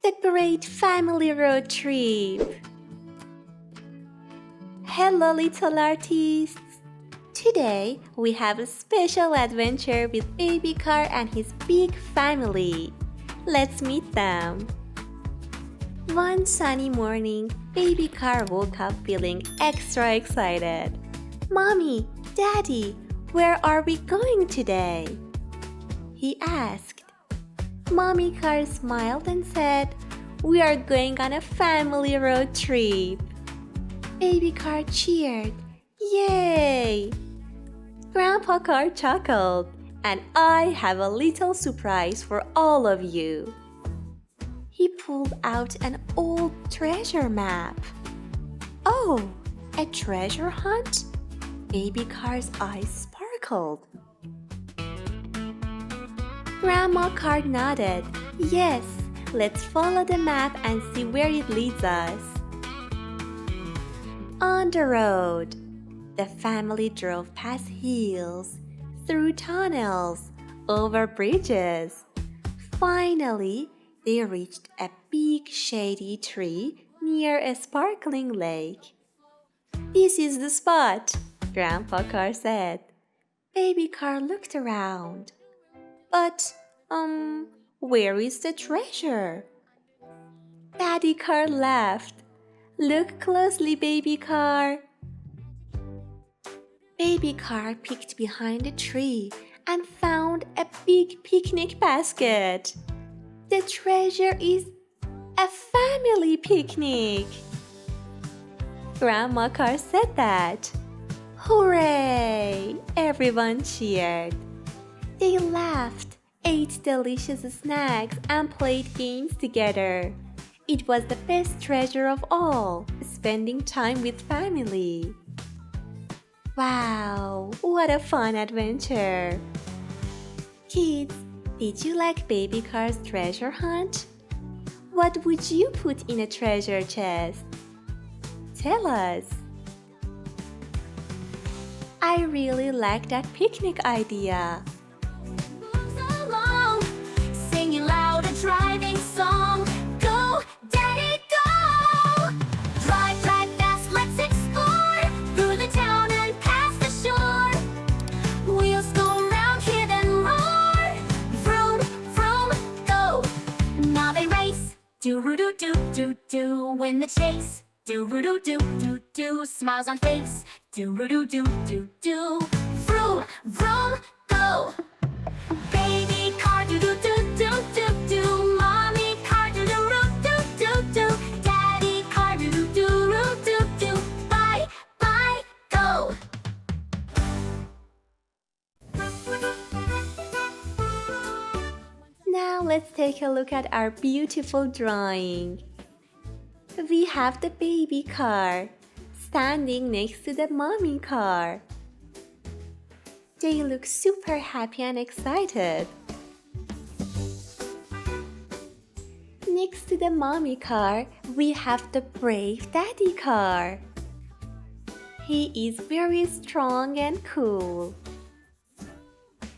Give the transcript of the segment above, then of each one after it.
The Great Family Road Trip. Hello, little artists! Today we have a special adventure with Baby Car and his big family. Let's meet them. One sunny morning, Baby Car woke up feeling extra excited. Mommy, Daddy, where are we going today? He asked. Mommy Car smiled and said, "We are going on a family road trip." Baby Car cheered, "Yay!" Grandpa Car chuckled, "And I have a little surprise for all of you." He pulled out an old treasure map. "Oh, a treasure hunt?" Baby Car's eyes sparkled. Grandma Car nodded. "Yes, let's follow the map and see where it leads us." On the road, the family drove past hills, through tunnels, over bridges. Finally, they reached a big shady tree near a sparkling lake. "This is the spot," Grandpa Car said. Baby Car looked around. But, where is the treasure? Daddy Car laughed. "Look closely, Baby Car." Baby Car peeked behind the tree and found a big picnic basket. The treasure is a family picnic. Grandma Car said that. Hooray! Everyone cheered. They laughed, ate delicious snacks, and played games together. It was the best treasure of all, spending time with family. Wow, what a fun adventure! Kids, did you like Baby Car's treasure hunt? What would you put in a treasure chest? Tell us! I really like that picnic idea. Driving song, go, Daddy, go! Drive, drive fast, let's explore through the town and past the shore. Wheels go round here, then roar. Vroom, vroom, go! Now they race. Do-roo-doo-doo-doo-doo. Win the chase. Do-roo-doo-doo-doo-doo. Smiles on face. Do-roo-doo-doo-doo-doo. Vroom, vroom, go! Baby Car, do-do-do-do-do-do. Mommy Car, do-do-do-do-do-do. Daddy Car, do-do-do-do-do-do. Bye, bye, go! Now let's take a look at our beautiful drawing. We have the Baby Car standing next to the Mommy Car. They look super happy and excited. Next to the Mommy Car, we have the brave Daddy Car. He is very strong and cool.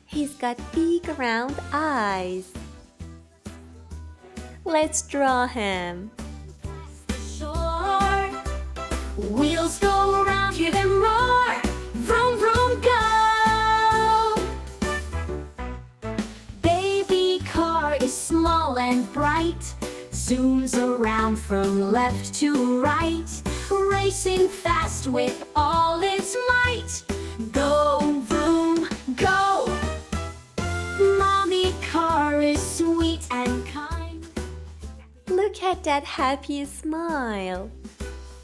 He's got big round eyes. Let's draw him. Shore. Wheels go round, hear them roar. Vroom, vroom, go! Baby Car is small and bright, zooms around from left to right, racing fast with all its might. Go, vroom, go! Mommy Car is sweet and kind. Look at that happy smile.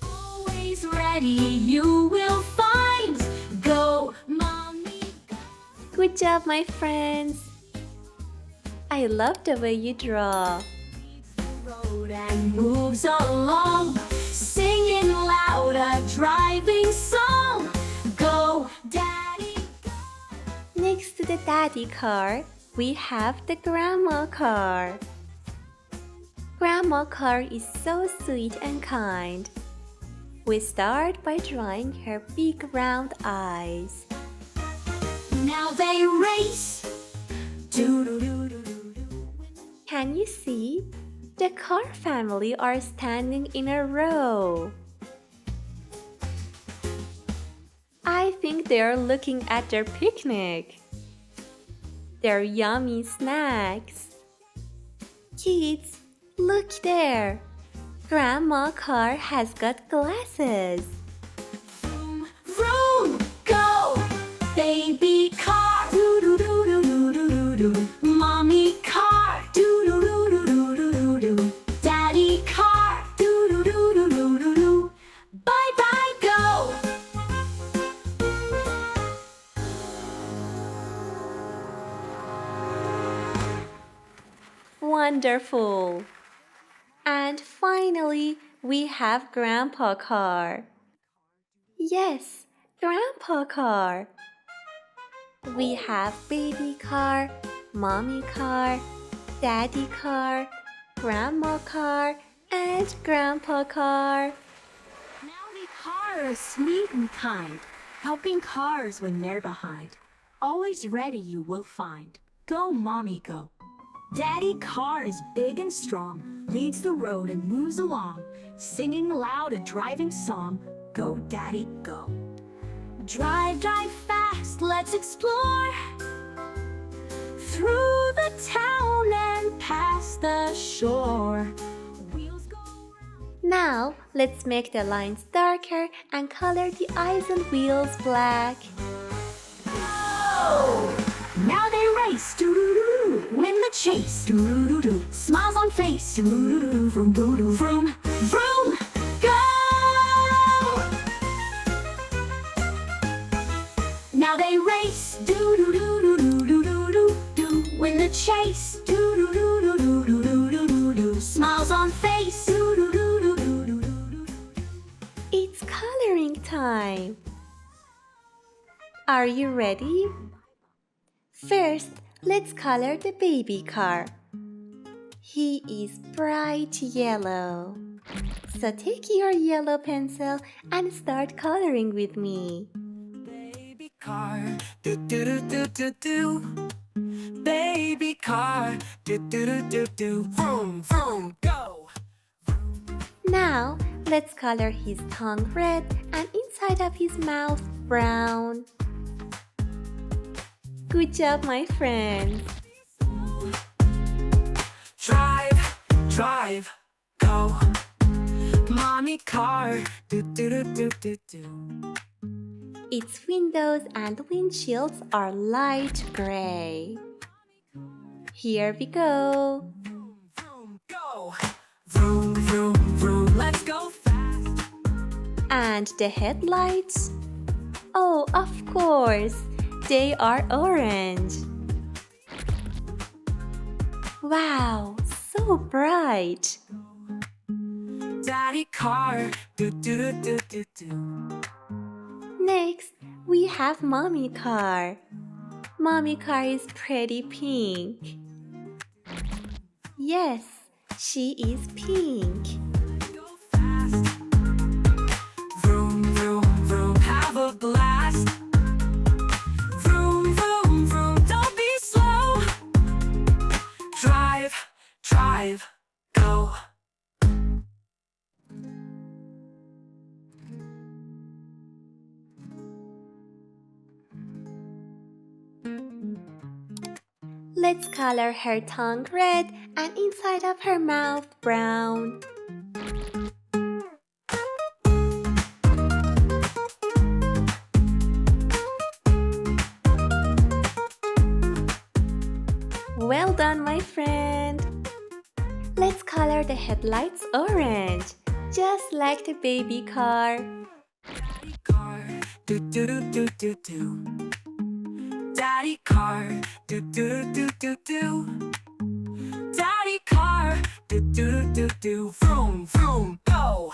Always ready, you will find. Go, Mommy, go! Good job, my friends. I love the way you draw. Road and moves along, singing loud a driving song. Go, Daddy, go! Next to the Daddy Car, we have the Grandma Car. Grandma Car is so sweet and kind. We start by drawing her big round eyes. Now they race. Do-do-do-do-do-do. Can you see? The car family are standing in a row. I think they are looking at their picnic. Their yummy snacks. Kids, look there. Grandma Car has got glasses. Vroom, vroom, go! Baby car, doo-doo-doo-doo-doo-doo-doo. Mommy car, doo-doo-doo-doo-doo-doo-doo. Daddy car, doo-doo-doo-doo-doo-doo. Bye-bye, go! Wonderful! And finally, we have Grandpa Car. Yes, Grandpa Car. We have Baby Car, Mommy Car, Daddy Car, Grandma Car, and Grandpa Car. Now the car is sweet and kind, helping cars when they're behind. Always ready you will find. Go, mommy, go. Daddy car is big and strong, leads the road and moves along, singing loud a driving song. Go, daddy, go. Drive, drive fast, let's explore through the town and past the shore. Wheels go round. Now, let's make the lines darker and color the eyes and wheels black. Go! Now they race, doo-doo-doo, win the chase, doo-doo-doo, smiles on face, doo-doo-doo, vroom, doo-doo, vroom, vroom, go! Now they race, doo-doo-doo-doo-doo-doo-doo, win the chase, doo-doo-doo-doo-doo-doo-doo, smiles on face, doo-doo-doo-doo-doo-doo. It's coloring time. Are you ready? First, let's color the baby car. He is bright yellow. So take your yellow pencil and start coloring with me. Baby car, do do do do do do. Baby car, do do do do do. Vroom vroom go. Now, let's color his tongue red and inside of his mouth brown. Good job, my friend. Drive, drive, go. Mommy car, do do do do do do. Its windows and windshields are light gray. Here we go. Vroom go. Vroom vroom vroom. Let's go fast. And the headlights? Oh, of course, they are orange. Wow, so bright. Daddy car, do do do do do do. Next, we have Mommy Car. Mommy Car is pretty pink. Yes, she is pink. Go fast. Vroom vroom vroom. Have a blast. Vroom vroom vroom. Don't be slow. Drive, drive, go. Let's color her tongue red and inside of her mouth brown. Well done, my friend. Let's color the headlights orange, just like the baby car. Daddy car, do do do do do do. Daddy car, do do do do do. Daddy car, do do do do. Vroom vroom go.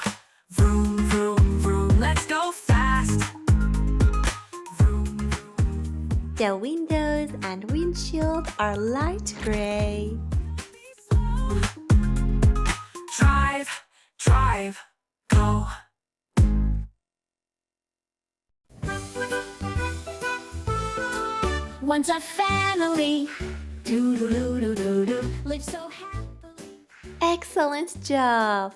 Vroom vroom vroom. Let's go fast. Vroom vroom. The windows and windshield are light gray. Drive, drive, go. Once a family, doo-doo-doo-doo-doo, live so happily. Excellent job!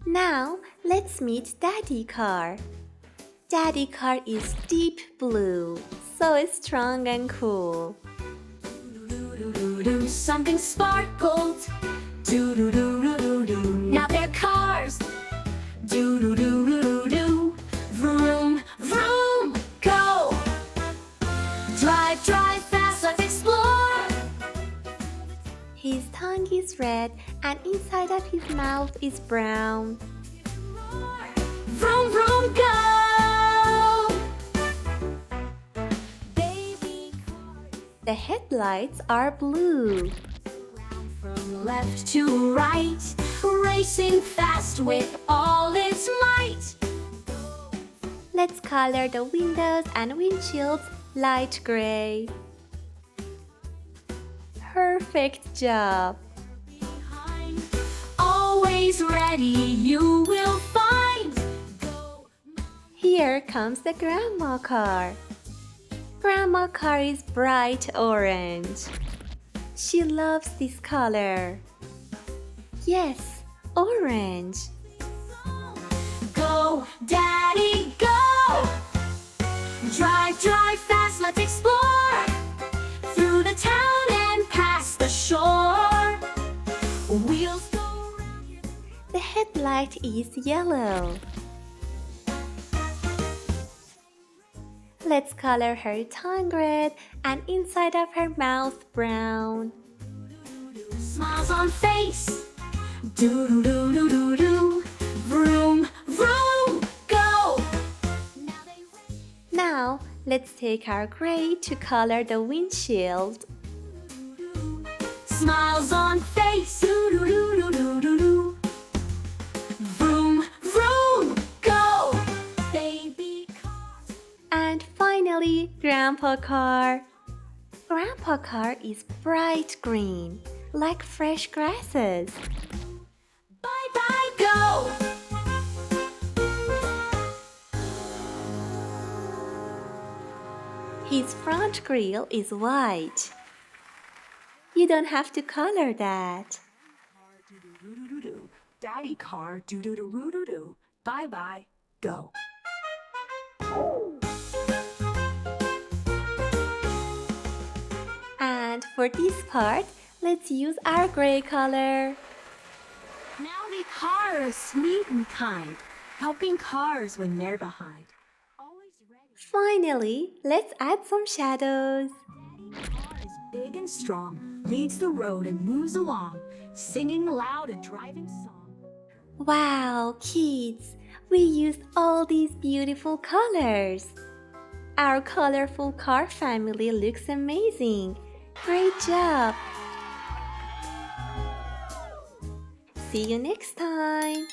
Now, let's meet Daddy Car. Daddy Car is deep blue, so strong and cool. Do something sparkled. Do do do do do do. Now they're cars. Do do do do do. Vroom vroom go. Drive drive fast, let's explore. His tongue is red and inside of his mouth is brown. Vroom vroom go. Baby car. The headlights are blue. From left to right, racing fast with all its might. Let's color the windows and windshields light gray. Perfect job! Behind, always ready, you will find. Here comes the Grandma Car. Grandma Car is bright orange. She loves this color. Yes, orange. Go, Daddy, go! Drive, drive fast, let's explore. Through the town and past the shore. Wheels go round. The headlight is yellow. Let's color her tongue red and inside of her mouth brown. Smiles on face. Do do do do do do. Vroom vroom go. Now, let's take our gray to color the windshield. Smiles on face. Do do do do do do do. Vroom vroom go. Baby car. And finally, Grandpa Car. Grandpa Car is bright green, like fresh grasses. Bye bye go. His front grille is white. You don't have to color that. Daddy car, do do do do do do. Bye bye, go. And for this part, let's use our gray color. Now the car is sweet and kind, helping cars when they're behind. Always ready. Finally, let's add some shadows. Car is big and strong, leads the road and moves along, singing loud a driving song. Wow, kids, we used all these beautiful colors. Our colorful car family looks amazing. Great job! See you next time!